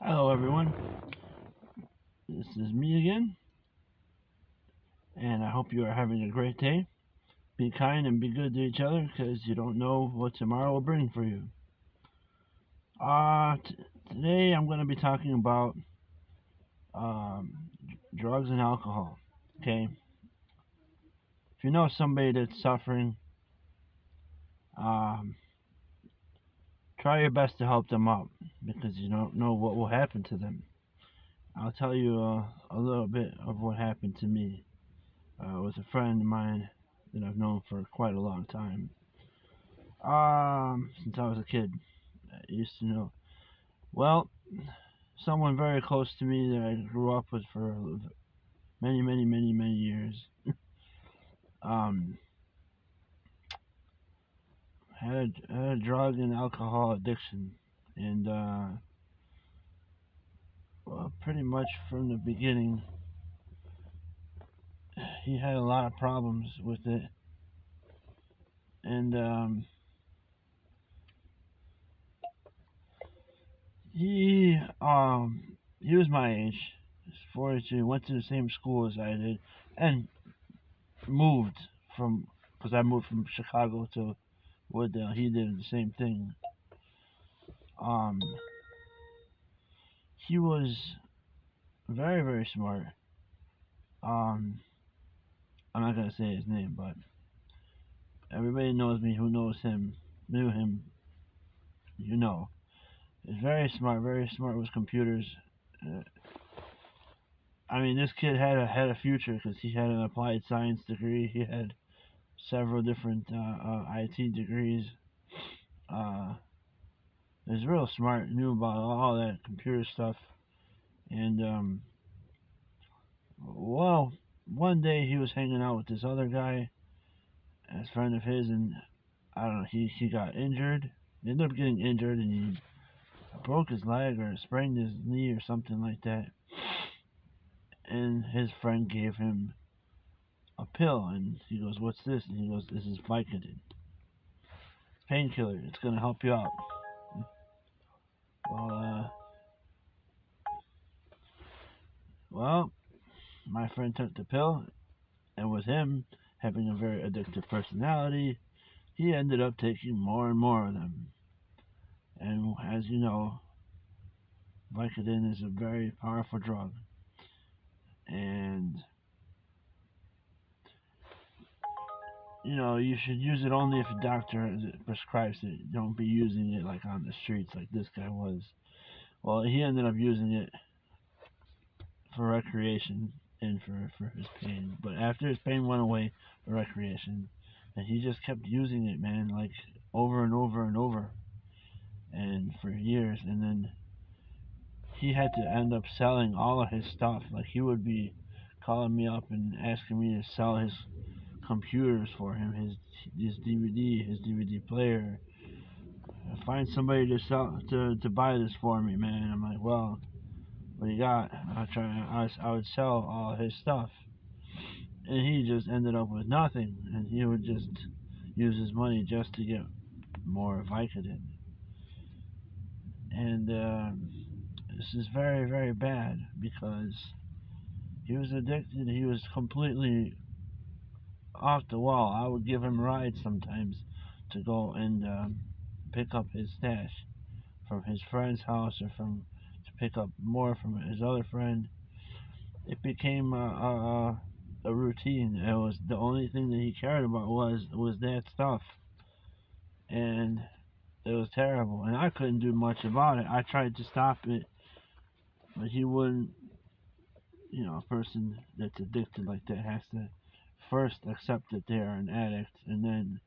Hello, everyone. This is me again, and I hope you are having a great day. Be kind and be good to each other because you don't know what tomorrow will bring for you. Today I'm going to be talking about um, drugs and alcohol. Okay, if you know somebody that's suffering, um, try your best to help them out because you don't know what will happen to them. I'll tell you a little bit of what happened to me with a friend of mine that I've known for quite a long time. Since I was a kid, I used to know. Well, someone very close to me that I grew up with for many years. Um, had a drug and alcohol addiction, and well, pretty much from the beginning, he had a lot of problems with it, and he was my age. He's 42. Went to the same school as I did, and moved from because I moved from Chicago to Wooddale. He did the same thing. Um, he was very smart. Um, I'm not gonna say his name, but everybody knows me who knows him, knew him. You know, he's very smart with computers. Uh, I mean, this kid had a future because he had an applied science degree. He had several different IT degrees. Uh, he was real smart, knew about all that computer stuff, and well, one day he was hanging out with this other guy, a friend of his, and I don't know, he got injured. He ended up getting injured, and he broke his leg or sprained his knee or something like that. And his friend gave him a pill, and he goes, "What's this?" And he goes, "This is Vicodin, painkiller. It's gonna help you out." Well, well, my friend took the pill, and with him having a very addictive personality, he ended up taking more and more of them. And as you know, Vicodin is a very powerful drug, and you should use it only if a doctor prescribes it. Don't be using it like on the streets like this guy was. Well, he ended up using it for recreation and for his pain. But after his pain went away for recreation, and he just kept using it, man, like over and over and over, and for years. And then he had to end up selling all of his stuff. Like he would be calling me up and asking me to sell his computers for him, his DVD player. Find somebody to sell to buy this for me, man. I'm like, well, what do you got? I would sell all his stuff, and he just ended up with nothing, and he would just use his money just to get more Vicodin. And this is very bad because he was addicted. He was completely off the wall. I would give him rides sometimes to go and pick up his stash from his friend's house or from to pick up more from his other friend. It became a routine. It was the only thing that he cared about was that stuff, and it was terrible. And I couldn't do much about it. I tried to stop it, but he wouldn't. A person that's addicted like that has to first accept that they are an addict, and then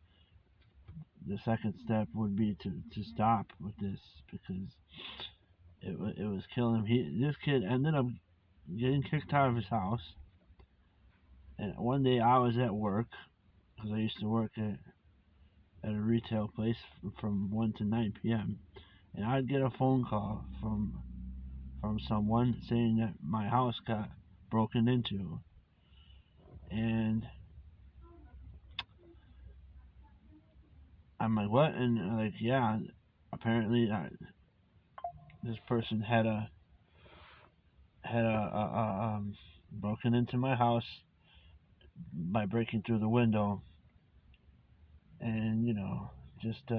the second step would be to stop with this because it was killing him. This kid ended up getting kicked out of his house, and one day I was at work because I used to work at a retail place from 1 to 9 p.m. and I'd get a phone call from someone saying that my house got broken into, and I'm like, what? And like, yeah, apparently this person had had broken into my house by breaking through the window, and just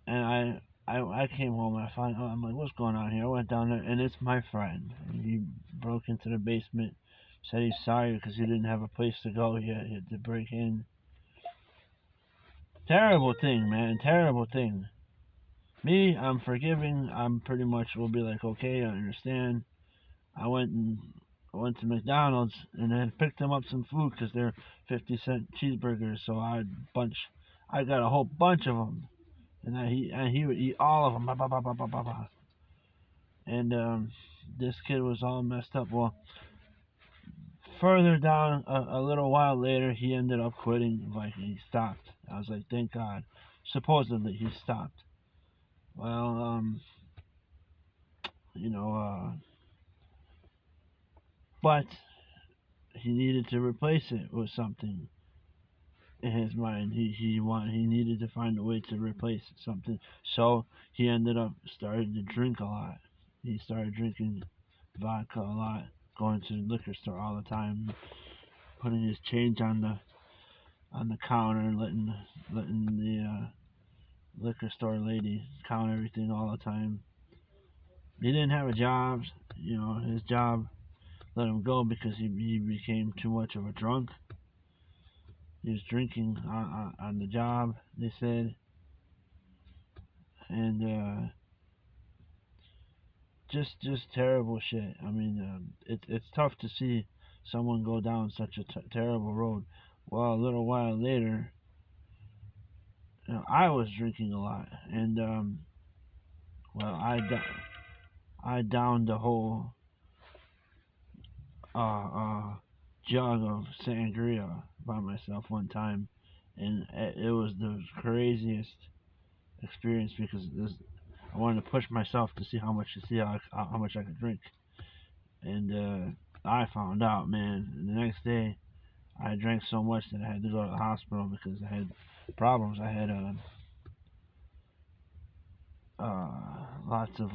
and I came home and I'm like, what's going on here? I went down there and it's my friend. He broke into the basement, said he's sorry because he didn't have a place to go. He had to break in. Terrible thing, man. Terrible thing. Me, I'm forgiving. I'm pretty much will be like, okay, I understand. I went and I went to McDonald's and then picked them up some food because they're 50-cent cheeseburgers. So I got a whole bunch of them, and he would eat all of them. Bah, bah, bah, bah, bah, bah, bah. And this kid was all messed up. Well, further down, a little while later, he ended up quitting. Like he stopped. I was like, thank God. Supposedly he stopped. Well, you know, but he needed to replace it with something in his mind. He needed to find a way to replace something. So he ended up starting to drink a lot. He started drinking vodka a lot, going to the liquor store all the time, putting his change on the counter, and letting the liquor store lady count everything all the time. He didn't have a job. His job let him go because he became too much of a drunk. He was drinking on the job, they said, and just terrible shit. I mean, it's tough to see someone go down such a terrible road. Well, a little while later, I was drinking a lot, and well, I downed the whole jug of sangria by myself one time, and it was the craziest experience because I wanted to push myself to see how much I could drink, and I found out, man. The next day, I drank so much that I had to go to the hospital because I had problems. I had lots of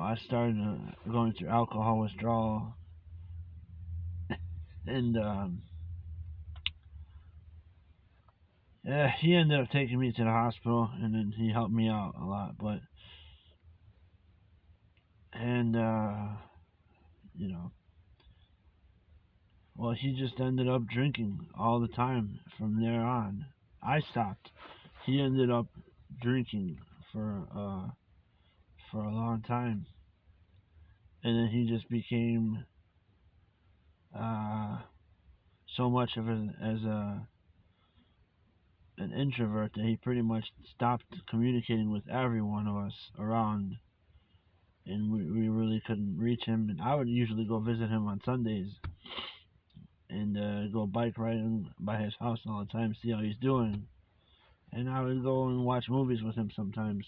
I started going through alcohol withdrawal, and yeah, he ended up taking me to the hospital, and then he helped me out a lot. But and you know, well, he just ended up drinking all the time from there on. I stopped. He ended up drinking for a long time, and then he just became uh, so much of an introvert that he pretty much stopped communicating with every one of us around, and we really couldn't reach him. And I would usually go visit him on Sundays and go bike riding by his house all the time, see how he's doing. And I would go and watch movies with him sometimes.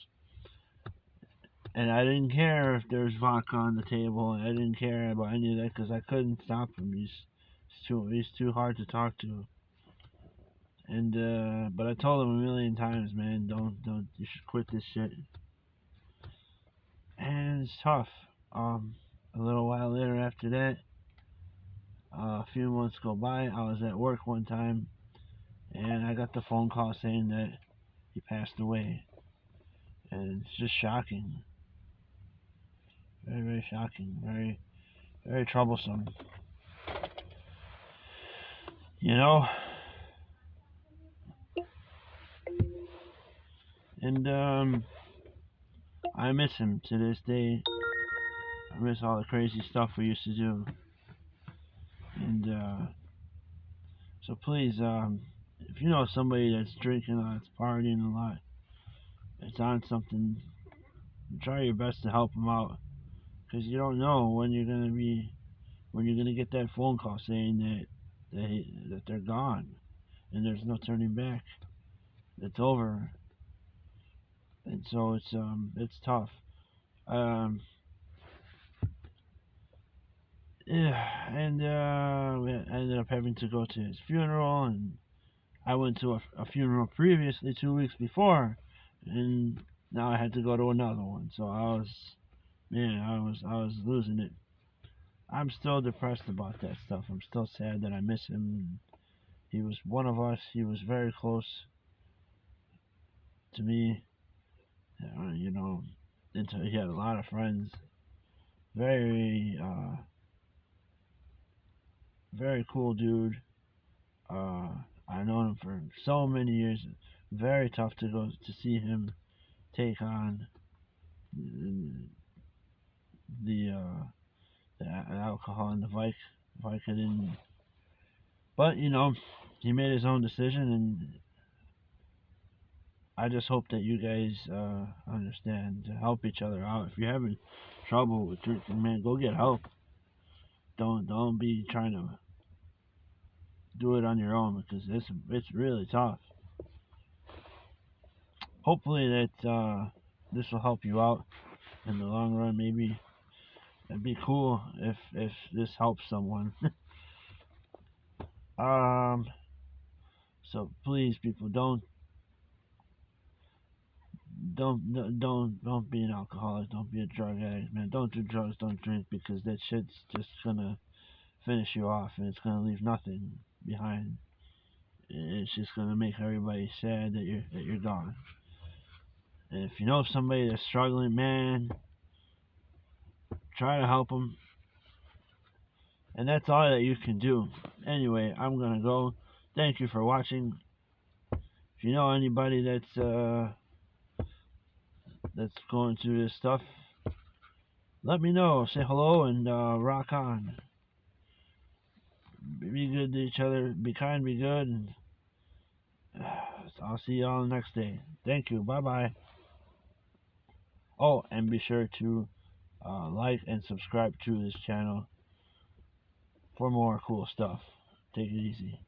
And I didn't care if there was vodka on the table. I didn't care about any of that because I couldn't stop him. He's too hard to talk to. And but I told him a million times, man, don't you should quit this shit. And it's tough. A little while later after that, a few months go by. I was at work one time, and I got the phone call saying that he passed away. And it's just shocking. Very, very shocking. Very, very troublesome. You know? And I miss him to this day. I miss all the crazy stuff we used to do. And so please, if you know somebody that's drinking a lot, that's partying a lot, that's on something, try your best to help them out. Because you don't know when you're gonna get that phone call saying that they're gone, and there's no turning back. It's over, and so it's tough. Um, yeah, and we ended up having to go to his funeral, and I went to a funeral previously 2 weeks before, and Now I had to go to another one. So I was losing it. I'm still depressed about that stuff. I'm still sad that I miss him. He was one of us. He was very close to me. You know, he had a lot of friends. Very, very cool dude. Uh, I've known him for so many years. Very tough to go to see him take on the alcohol and the Vicodin. But he made his own decision, and I just hope that you guys understand to help each other out. If you're having trouble with drinking, man, go get help. Don't be trying to do it on your own, because it's really tough. Hopefully that this will help you out in the long run. Maybe it'd be cool if this helps someone. um. So please, people, don't be an alcoholic. Don't be a drug addict, man. Don't do drugs. Don't drink, because that shit's just gonna finish you off, and it's gonna leave nothing behind. It's just gonna make everybody sad that you're gone. And if you know somebody that's struggling, man, try to help them. And that's all that you can do. Anyway, I'm gonna go. Thank you for watching. If you know anybody that's going through this stuff, let me know. Say hello and rock on. Be good to each other. Be kind. Be good. And I'll see y'all next day. Thank you. Bye bye. Oh, and be sure to like and subscribe to this channel for more cool stuff. Take it easy.